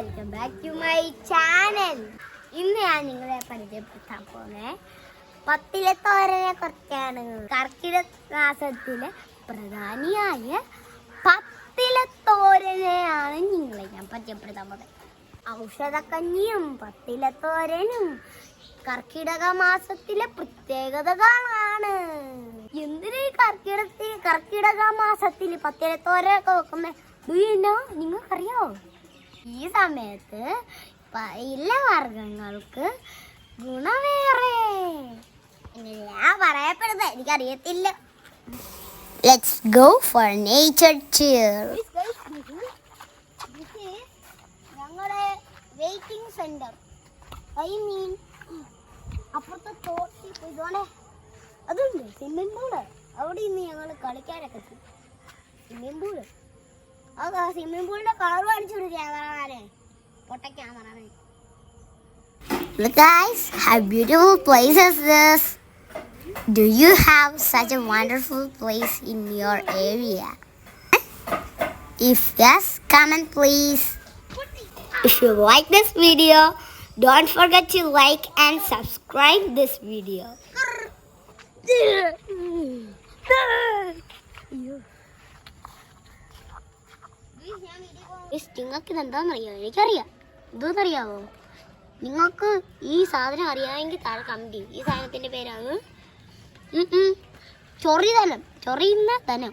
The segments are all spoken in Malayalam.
Welcome back to my channel. ഇന്ന് ഞാൻ നിങ്ങളെ പരിചയപ്പെടുത്താൻ പോകുന്നത് പത്തിലെ തോരനെ കുറിച്ചാണ്. കർക്കിടക മാസത്തിലെ പ്രധാനിയായ പത്തിലെ തോരനെയാണ് നിങ്ങളെ ഞാൻ പരിചയപ്പെടുത്താൻ പോകുന്നത്. ഔഷധക്കഞ്ഞിയും പത്തിലെ തോരനും കർക്കിടക മാസത്തിലെ പ്രത്യേകതകളാണ്. എന്തിനാ കർക്കിടക മാസത്തിൽ പത്തിലെ തോരനൊക്കെ വെക്കുന്നത്? നിങ്ങൾക്കറിയോ? ഈ സമയത്ത് ഇലവർഗ്ഗങ്ങൾക്ക് ഗുണമേറെ ഞാൻ പറയപ്പെടുന്നത് എനിക്കറിയത്തില്ല. Let's go for nature tour. ഞങ്ങളുടെ വെയിറ്റിംഗ് സെന്റർ, അപ്പുറത്തെ തോട്ടി അതുണ്ട് സ്വിമ്മിംഗ് പൂള്. അവിടെ ഇന്ന് ഞങ്ങൾ കളിക്കാനൊക്കെ സ്വിമ്മിംഗ് പൂള്. സ്വിമ്മിംഗ് പൂളിന്റെ കളർ കാണിച്ചു ക്യാമറമാനെ, പൊട്ട ക്യാമറമാനെ. Look guys, how beautiful place is this? Do you have such a wonderful place in your area? If yes, comment please. If you like this video, don't forget to like and subscribe this video. നിങ്ങൾക്ക് ഇതെന്താണെന്നറിയാമോ? എനിക്കറിയാം. ഇതെന്നറിയാമോ? നിങ്ങൾക്ക് ഈ സാധനം അറിയാമെങ്കിൽ താഴെ കമന്റ് ചെയ്യും. ഈ സാധനത്തിന്റെ പേരാണ് ചൊറിതനം. ചൊറിയുന്ന തനം.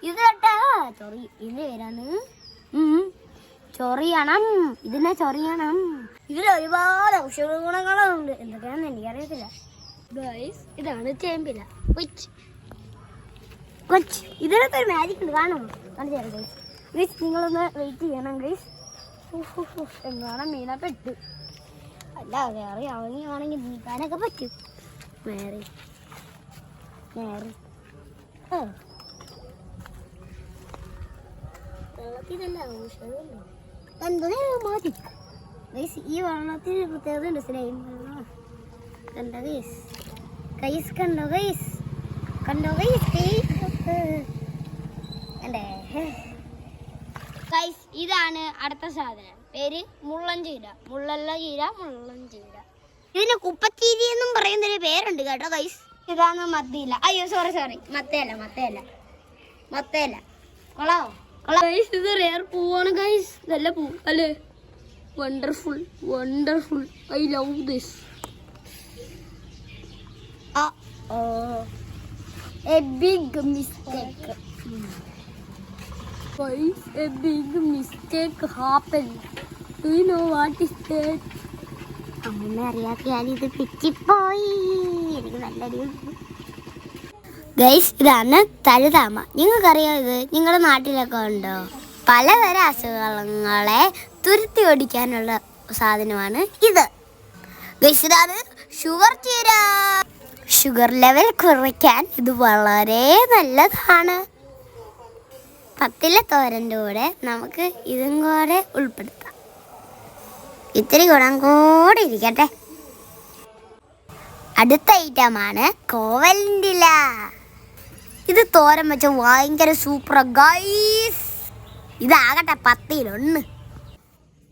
ഇത് കേട്ടാ ചൊറി. ഇതിന്റെ പേരാണ് ചൊറിയണം. ഇതിനെ ചൊറിയണം. ഇതിൽ ഒരുപാട് ഔഷധ ഗുണങ്ങളുണ്ട്. എന്തൊക്കെയാണെന്ന് എനിക്കറിയത്തില്ല. ഇതാണ് ചേമ്പില. ഇതിനകത്ത് ഒരു മാജിക് ഉണ്ട്, കാണുമോ? കാണിച്ചു ഗൈസ്, നിങ്ങളൊന്ന് വെയിറ്റ് ചെയ്യണം ഗൈസ്. എങ്ങാണ് മീനെ പെട്ട്. അല്ല വേറെ അവനെയാണെങ്കിൽ നീക്കാനൊക്കെ പറ്റും. നേരെ വെള്ളത്തിനല്ല ഔഷധമല്ല. എന്തോ മാജിക് ഗൈസ്. ഈ വെള്ളത്തിന് പ്രത്യേകത ഉണ്ട്. സ്ലൈം വെള്ളം കണ്ടോ ഗൈസ്? കണ്ടോ ഗൈസ്? കണ്ടോ ഗൈസ്? ഇതാണ് അടുത്ത സാധനം. പേര് മുള്ളൻചീര. മുള്ളല്ല ചീര, മുള്ളൻചീര. ഇതിന് കുപ്പച്ചീരി എന്നും പറയുന്നൊരു പേരുണ്ട് കേട്ടോ ഗൈസ്. ഇതാണ് മത്തിയില. അയ്യോ സോറി, മത്തയില. കൊളാവോ? ഗൈസ്, ഇത് റെയർ പൂവാണ് ഗൈസ്. നല്ല പൂ അല്ലേ? Wonderful. I love this. A big mistake. Guys, a big mistake happened. Do you know what is that? അമ്മ അറിയാത്ത ഇത് പിച്ചിപ്പോയി. എനിക്ക് നല്ലൊരു ഗൈസ്, ഇതാണ് തഴുതാമ. നിങ്ങൾക്കറിയാം ഇത്? നിങ്ങളുടെ നാട്ടിലൊക്കെ ഉണ്ടോ? പലതരം അസുഖങ്ങളെ തുരുത്തി ഓടിക്കാനുള്ള സാധനമാണ് ഇത് ഗൈസ്. ഇതാണ് ഷുഗർ ചീര. ഷുഗർ ലെവൽ കുറയ്ക്കാൻ ഇത് വളരെ നല്ലതാണ്. പത്തിലെ തോരൻ്റെ കൂടെ നമുക്ക് ഇതും കൂടെ ഉൾപ്പെടുത്താം. ഇത്തിരി ഗുണം കൂടെ ഇരിക്കട്ടെ. അടുത്ത ഐറ്റമാണ് കോവലിൻ്റെ ഇല. ഇത് തോരൻ വെച്ച ഭയങ്കര സൂപ്പർ ഗൈസ്. ഇതാകട്ടെ 10-1.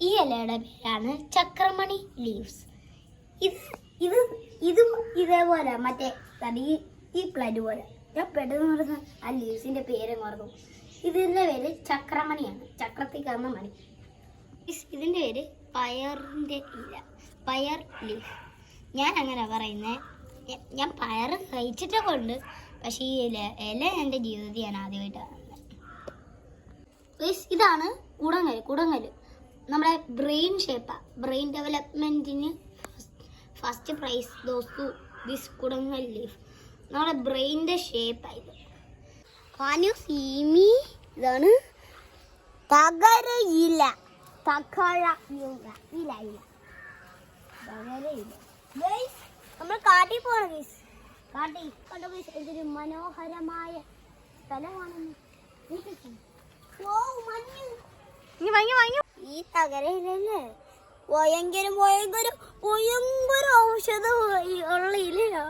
ഈ ഇലയുടെ പേരാണ് ചക്രമണി ലീവ്സ്. ഇത് ഇതേപോലെ മറ്റേ ഈ പ്ലഡ് പോലെ. ഞാൻ പെട്ടെന്ന് പറഞ്ഞ ആ ലീവ്സിന്റെ പേര് മറന്നു. ഇതിന്റെ പേര് ചക്രമണിയാണ്. ചക്രത്തിൽ കയറുന്ന മണി. ഇതിന്റെ പേര് പയറിന്റെ ഇല, പയർ ലീഫ്. ഞാൻ അങ്ങനെ പറയുന്നത്. ഞാൻ പയർ കഴിച്ചിട്ടൊക്കെ ഉണ്ട്, പക്ഷെ ഈ ഇല എൻ്റെ ജീവിതത്തിൽ ഞാൻ ആദ്യമായിട്ട് കാണുന്നത്. ഇതാണ് കുടങ്ങല്. നമ്മുടെ ബ്രെയിൻ ഷേപ്പാണ്. ബ്രെയിൻ ഡെവലപ്മെന്റിന് first prize those to this kudangal leaf. നമ്മുടെ ബ്രെയിനിന്റെ ഷേപ്പായത്. Can you see me? ഇതാണ് തകരയില. നമ്മൾ കാട്ടിൽ പോകണം ഗൈസ്. കാട്ടി കണ്ടോ ഗൈസ്? എന്തൊരു മനോഹരമായ സ്ഥലമാണെന്ന്. ഈ തകരയിലല്ലേ ഭയങ്കര ഔഷധം ഉള്ള ഇലയാ.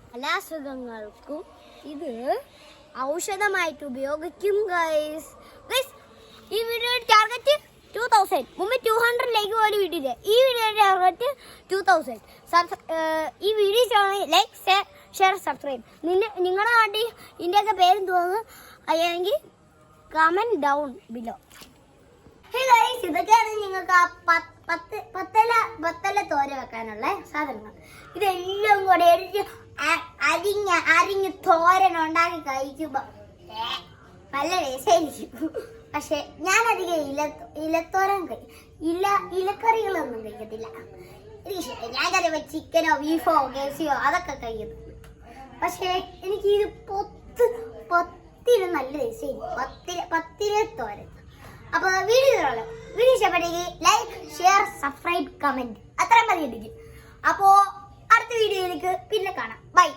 പല അസുഖങ്ങൾക്കും ഇത് ഔഷധമായിട്ട് ഉപയോഗിക്കും ഗൈസ്. ഈ വീഡിയോ ടാർഗറ്റ് 2000. 2000 മുമ്പ് 200 ലൈക്ക് പോലും കിട്ടിയില്ല. ഈ വീഡിയോയുടെ ടാർഗറ്റ് 2000. ഈ വീഡിയോ ഇഷ്ടമാണെങ്കിൽ ലൈക്ക് ഷെയർ സബ്സ്ക്രൈബ്. നിങ്ങളുടെ നാട്ടിൽ ഇതിൻ്റെയൊക്കെ പേരും തോന്നുന്നു അല്ലെങ്കിൽ കമൻറ്റ് ഡൗൺ ബിലോ. ഇതൊക്കെയാണ് നിങ്ങൾക്ക് ആ പത്തല തോര വെക്കാനുള്ള സാധനങ്ങൾ. ഇതെല്ലാം കൂടെ എടുത്ത് അരിഞ്ഞ് തോരൻ ഉണ്ടാക്കി കഴിക്കുമ്പോൾ നല്ല രസമായിരിക്കും. പക്ഷെ ഞാനധികം ഇലത്തോരൻ ഇലക്കറികളൊന്നും കഴിക്കത്തില്ല. എനിക്കിഷ്ടം. ഞാൻ ചിലപ്പോൾ ചിക്കനോ ബീഫോ കേസിയോ അതൊക്കെ കഴിക്കുന്നു. പക്ഷെ എനിക്ക് ഇത് പത്തിന് നല്ല രസമായിരിക്കും. പത്തിലെ തോരൻ. അപ്പൊ വീഡിയോ ഇഷ്ടപ്പെട്ടെങ്കിൽ ലൈക്ക് ഷെയർ സബ്സ്ക്രൈബ് കമന്റ് അത്ര മതി എനിക്ക്. അപ്പോ അടുത്ത വീഡിയോയിലേക്ക് പിന്നെ കാണാം. ബൈ.